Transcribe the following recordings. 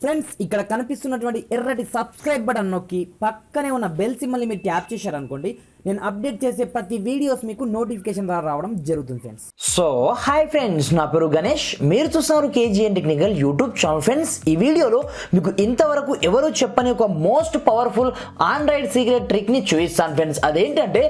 Friends ఇక్కడ కనిపిస్తున్నటువంటి ఎర్రటి సబ్స్క్రైబ్ బటన్ నొక్కి పక్కనే ఉన్న బెల్ సింబల్ని మీరు ట్యాప్ చేశారనుకోండి నేను అప్డేట్ చేసే ప్రతి వీడియోస్ మీకు నోటిఫికేషన్ ద్వారా రావడం జరుగుతుంది ఫ్రెండ్స్. సో హాయ్ ఫ్రెండ్స్, నా పేరు గణేష్, మీరు చూస్తున్నారు KGN technical YouTube channel. Friends, ఈ వీడియోలో మీకు ఇంతవరకు ఎవరు చెప్పని ఒక most powerful Android secret trick ని చూపిస్తాను ఫ్రెండ్స్. అదేంటంటే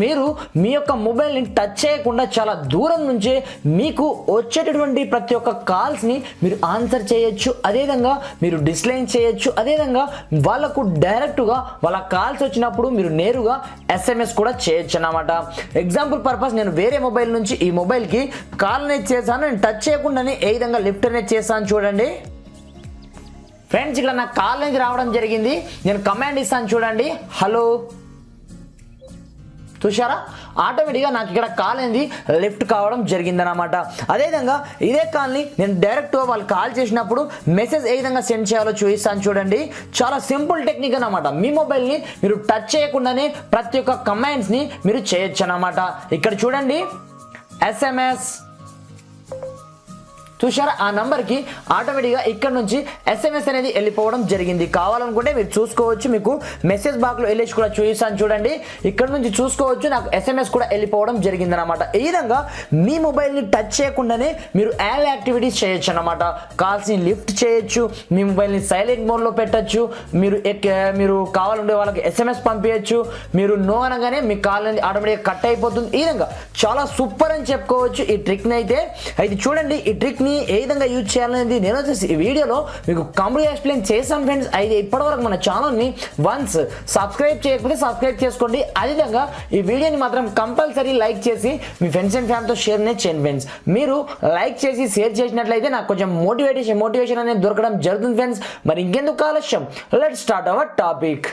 మీరు మీ యొక్క మొబైల్ని టచ్ చేయకుండా చాలా దూరం నుంచే మీకు వచ్చేటటువంటి ప్రతి ఒక్క కాల్స్ ని మీరు ఆన్సర్ చేయొచ్చు, అదేవిధంగా మీరు డిస్లైన్ చేయొచ్చు, అదేవిధంగా వాళ్ళకు డైరెక్ట్గా వాళ్ళ కాల్స్ వచ్చినప్పుడు మీరు నేరుగా SMS కూడా చేయొచ్చు అన్నమాట. ఎగ్జాంపుల్ పర్పస్ నేను వేరే మొబైల్ నుంచి ఈ మొబైల్కి కాల్ అనేది చేశాను, నేను టచ్ చేయకుండానే ఏ విధంగా లిఫ్ట్ అనేది చేశాను చూడండి ఫ్రెండ్స్. ఇక్కడ నాకు కాల్ అనేది రావడం జరిగింది, నేను కమాండ్ ఇస్తాను చూడండి, హలో. చూసారా, ఆటోమేటిక్గా నాకు ఇక్కడ కాల్ అనేది లిఫ్ట్ కావడం జరిగిందనమాట. అదేవిధంగా ఇదే కాల్ని నేను డైరెక్ట్గా వాళ్ళు కాల్ చేసినప్పుడు మెసేజ్ ఏ విధంగా సెండ్ చేయాలో చూపిస్తాను చూడండి. చాలా సింపుల్ టెక్నిక్ అనమాట. మీ మొబైల్ని మీరు టచ్ చేయకుండానే ప్రతి ఒక్క కమాండ్స్ని మీరు చేయొచ్చు అనమాట. ఇక్కడ చూడండి, SMS. చూసారా, ఆ నంబర్కి ఆటోమేటిక్గా ఇక్కడ నుంచి SMS అనేది వెళ్ళిపోవడం జరిగింది. కావాలనుకుంటే మీరు చూసుకోవచ్చు, మీకు మెసేజ్ బాక్స్లో వెళ్ళేసి కూడా చూపిస్తాను చూడండి. ఇక్కడ నుంచి చూసుకోవచ్చు, నాకు SMS కూడా వెళ్ళిపోవడం జరిగింది అనమాట. ఈ విధంగా మీ మొబైల్ని టచ్ చేయకుండానే మీరు ఆల్ యాక్టివిటీస్ చేయొచ్చు అనమాట. కాల్స్ని లిఫ్ట్ చేయొచ్చు, మీ మొబైల్ని సైలెంట్ మోడ్లో పెట్టచ్చు, మీరు కావాలంటే వాళ్ళకి SMS పంపించచ్చు, మీరు నో అనగానే మీ కాల్ అనేది ఆటోమేటిక్గా కట్ అయిపోతుంది. ఈ విధంగా చాలా సూపర్ అని చెప్పుకోవచ్చు ఈ ట్రిక్ని అయితే చూడండి. ఈ ట్రిక్ని ఏ విధంగా యూజ్ చేయాలనేది నేను వచ్చేసి ఈ వీడియోలో మీకు కంప్లీట్ ఎక్స్ప్లెయిన్ చేశాను ఫ్రెండ్స్. అయితే ఇప్పటివరకు మన ఛానల్ని వన్స్ సబ్స్క్రైబ్ చేయకపోతే సబ్స్క్రైబ్ చేసుకోండి. అదేవిధంగా ఈ వీడియోని మాత్రం కంపల్సరీ లైక్ చేసి మీ ఫ్రెండ్స్ అండ్ ఫ్యామిలీతో షేర్ అనేది చేయండి ఫ్రెండ్స్. మీరు లైక్ చేసి షేర్ చేసినట్లయితే నాకు కొంచెం మోటివేషన్ అనేది దొరకడం జరుగుతుంది ఫ్రెండ్స్. మరి ఇంకెందుకు ఆలస్యం, let's start our topic.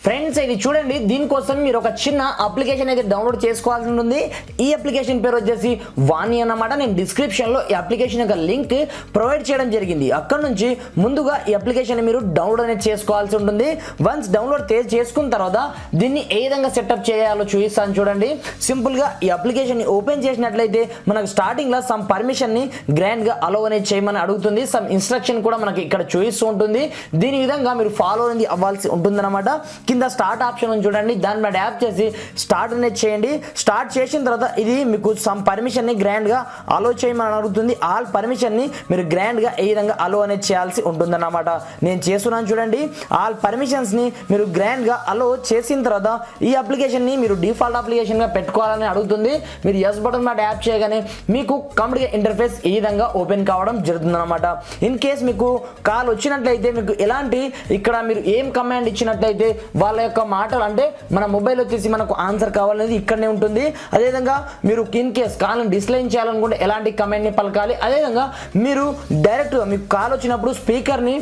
Friends, ఇది చూడండి, దీనికోసం మీరు ఒక చిన్న అప్లికేషన్ అయితే డౌన్లోడ్ చేసుకోవాల్సి ఉంటుంది. ఈ అప్లికేషన్ పేరు వచ్చేసి వాణి అన్నమాట. నేను డిస్క్రిప్షన్లో ఈ అప్లికేషన్ యొక్క లింక్ ప్రొవైడ్ చేయడం జరిగింది. అక్కడ నుంచి ముందుగా ఈ అప్లికేషన్ మీరు డౌన్లోడ్ అనేది చేసుకోవాల్సి ఉంటుంది. వన్స్ డౌన్లోడ్ చేసుకున్న తర్వాత దీన్ని ఏ విధంగా సెటప్ చేయాలో చూపిస్తాను చూడండి. సింపుల్గా ఈ అప్లికేషన్ ఓపెన్ చేసినట్లయితే మనకు స్టార్టింగ్లో సమ్ పర్మిషన్ని గ్రాండ్గా అలో అనేది చేయమని అడుగుతుంది. సమ్ ఇన్స్ట్రక్షన్ కూడా మనకి ఇక్కడ చూపిస్తూ ఉంటుంది. దీని విధంగా మీరు ఫాలో అనేది అవ్వాల్సి ఉంటుంది అనమాట. కింద స్టార్ట్ ఆప్షన్ ఉంది చూడండి, దాని మీద ట్యాప్ చేసి స్టార్ట్ అనేది చేయండి. స్టార్ట్ చేసిన తర్వాత ఇది మీకు సమ్ పర్మిషన్ని గ్రాండ్గా అలో చేయమని అడుగుతుంది. ఆల్ పర్మిషన్ని మీరు గ్రాండ్గా ఏ విధంగా అలో అనేది చేయాల్సి ఉంటుందన్నమాట. నేను చేస్తున్నాను చూడండి. ఆల్ పర్మిషన్స్ని మీరు గ్రాండ్గా అలో చేసిన తర్వాత ఈ అప్లికేషన్ని మీరు డిఫాల్ట్ అప్లికేషన్గా పెట్టుకోవాలని అడుగుతుంది. మీరు ఎస్ బటన్ మీద ట్యాప్ చేయగానే మీకు కంప్లీట్గా ఇంటర్ఫేస్ ఈ విధంగా ఓపెన్ కావడం జరుగుతుందన్నమాట. ఇన్ కేస్ మీకు కాల్ వచ్చినట్లయితే మీకు ఎలాంటి ఇక్కడ మీరు ఏం కమాండ్ ఇచ్చినట్లయితే వాళ్ళ యొక్క మాటలు అంటే మన మొబైల్ వచ్చేసి మనకు ఆన్సర్ కావాలనేది ఇక్కడనే ఉంటుంది. అదేవిధంగా మీరు ఇన్ కేస్ కాల్ని డిస్లైన్ చేయాలనుకుంటే ఎలాంటి కమాండ్ని పలకాలి, అదేవిధంగా మీరు డైరెక్ట్గా మీకు కాల్ వచ్చినప్పుడు స్పీకర్ని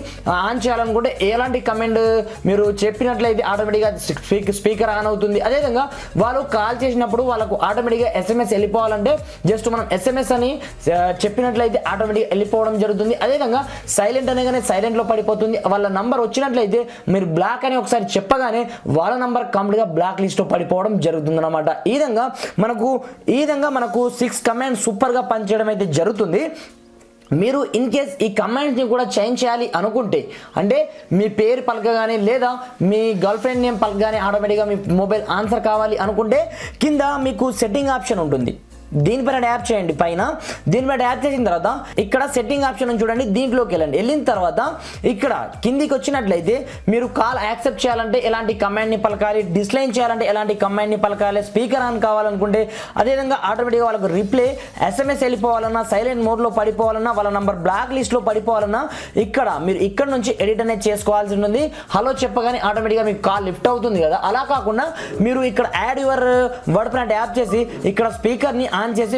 ఆన్ చేయాలనుకుంటే ఎలాంటి కమాండ్ మీరు చెప్పినట్లయితే ఆటోమేటిక్గా స్పీకర్ ఆన్ అవుతుంది. అదేవిధంగా వాళ్ళు కాల్ చేసినప్పుడు వాళ్ళకు ఆటోమేటిక్గా SMS వెళ్ళిపోవాలంటే జస్ట్ మనం SMS అని చెప్పినట్లయితే ఆటోమేటిక్గా వెళ్ళిపోవడం జరుగుతుంది. అదేవిధంగా సైలెంట్ అనగానే సైలెంట్లో పడిపోతుంది. వాళ్ళ నంబర్ వచ్చినట్లయితే మీరు బ్లాక్ అని ఒకసారి చెప్పగానే వాళ్ళ నంబర్ కంప్లీట్గా బ్లాక్ లిస్ట్ లో పడిపోవడం జరుగుతుంది అనమాట. ఈ విధంగా మనకు 6 కమాండ్స్ సూపర్గా పనిచేయడం అయితే జరుగుతుంది. మీరు ఇన్ కేస్ ఈ కమాండ్స్ని కూడా చేంజ్ చేయాలి అనుకుంటే, అంటే మీ పేరు పలకగానే లేదా మీ గర్ల్ ఫ్రెండ్ నేమ్ పలకగానే ఆటోమేటిక్గా మీ మొబైల్ ఆన్సర్ కావాలి అనుకుంటే కింద మీకు సెట్టింగ్ ఆప్షన్ ఉంటుంది. దీనిపైన ట్యాప్ చేయండి. పైన దీనిపైన ట్యాప్ చేసిన తర్వాత ఇక్కడ సెట్టింగ్ ఆప్షన్ చూడండి, దీంట్లోకి వెళ్ళండి. వెళ్ళిన తర్వాత ఇక్కడ కిందికి వచ్చినట్లయితే మీరు కాల్ యాక్సెప్ట్ చేయాలంటే ఎలాంటి కమాండ్ని పలకాలి, డిస్లైన్ చేయాలంటే ఎలాంటి కమాండ్ని పలకాలి, స్పీకర్ ఆన్ కావాలనుకుంటే అదేవిధంగా ఆటోమేటిక్గా వాళ్ళకు రిప్లై SMS వెళ్ళిపోవాలన్నా, సైలెంట్ మోడ్లో పడిపోవాలన్నా, వాళ్ళ నంబర్ బ్లాక్ లిస్ట్లో పడిపోవాలన్నా ఇక్కడ మీరు ఇక్కడ నుంచి ఎడిట్ అనేది చేసుకోవాల్సి ఉంటుంది. హలో చెప్పగానే ఆటోమేటిక్గా మీకు కాల్ లిఫ్ట్ అవుతుంది కదా. అలా కాకుండా మీరు ఇక్కడ యాడ్ యువర్ వర్డ్ పైన ట్యాప్ చేసి ఇక్కడ స్పీకర్ని ఆన్ చేసి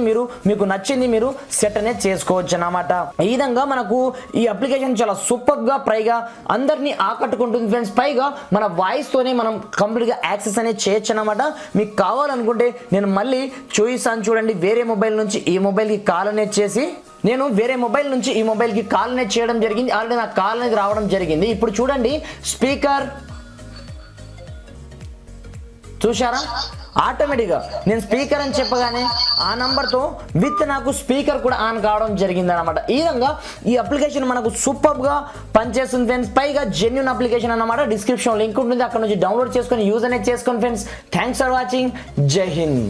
మీకు నచ్చింది మీరు సెట్ అనేది చేసుకోవచ్చు అన్నమాట. ఈ విధంగా మనకు ఈ అప్లికేషన్ చాలా సూపర్ గా పైగా అందరినీ ఆకట్టుకుంటుంది ఫ్రెండ్స్. పైగా మన వాయిస్ తోనే మనం కంప్లీట్ గా యాక్సెస్ అనేది చేయొచ్చు అన్నమాట. మీకు కావాలనుకుంటే నేను మళ్ళీ చూపిస్తాను చూడండి. వేరే మొబైల్ నుంచి ఈ మొబైల్ కి కాల్ అనేది చేసి నేను వేరే మొబైల్ నుంచి ఈ మొబైల్కి కాల్ అనేది చేయడం జరిగింది. ఆల్రెడీ నాకు కాల్ అనేది రావడం జరిగింది. ఇప్పుడు చూడండి, స్పీకర్ చూశారా, ఆటోమేటిక్గా నేను స్పీకర్ అని చెప్పగానే ఆ నంబర్తో విత్ నాకు స్పీకర్ కూడా ఆన్ కావడం జరిగింది అనమాట. ఈ విధంగా ఈ అప్లికేషన్ మనకు సూపర్గా పనిచేస్తుంది ఫ్రెండ్స్. పైగా జెన్యూన్ అప్లికేషన్ అన్నమాట. డిస్క్రిప్షన్ లింక్ ఉంటుంది, అక్కడ నుంచి డౌన్లోడ్ చేసుకొని యూజ్ అనేది చేసుకోండి ఫ్రెండ్స్. Thanks for watching. జై హింద్.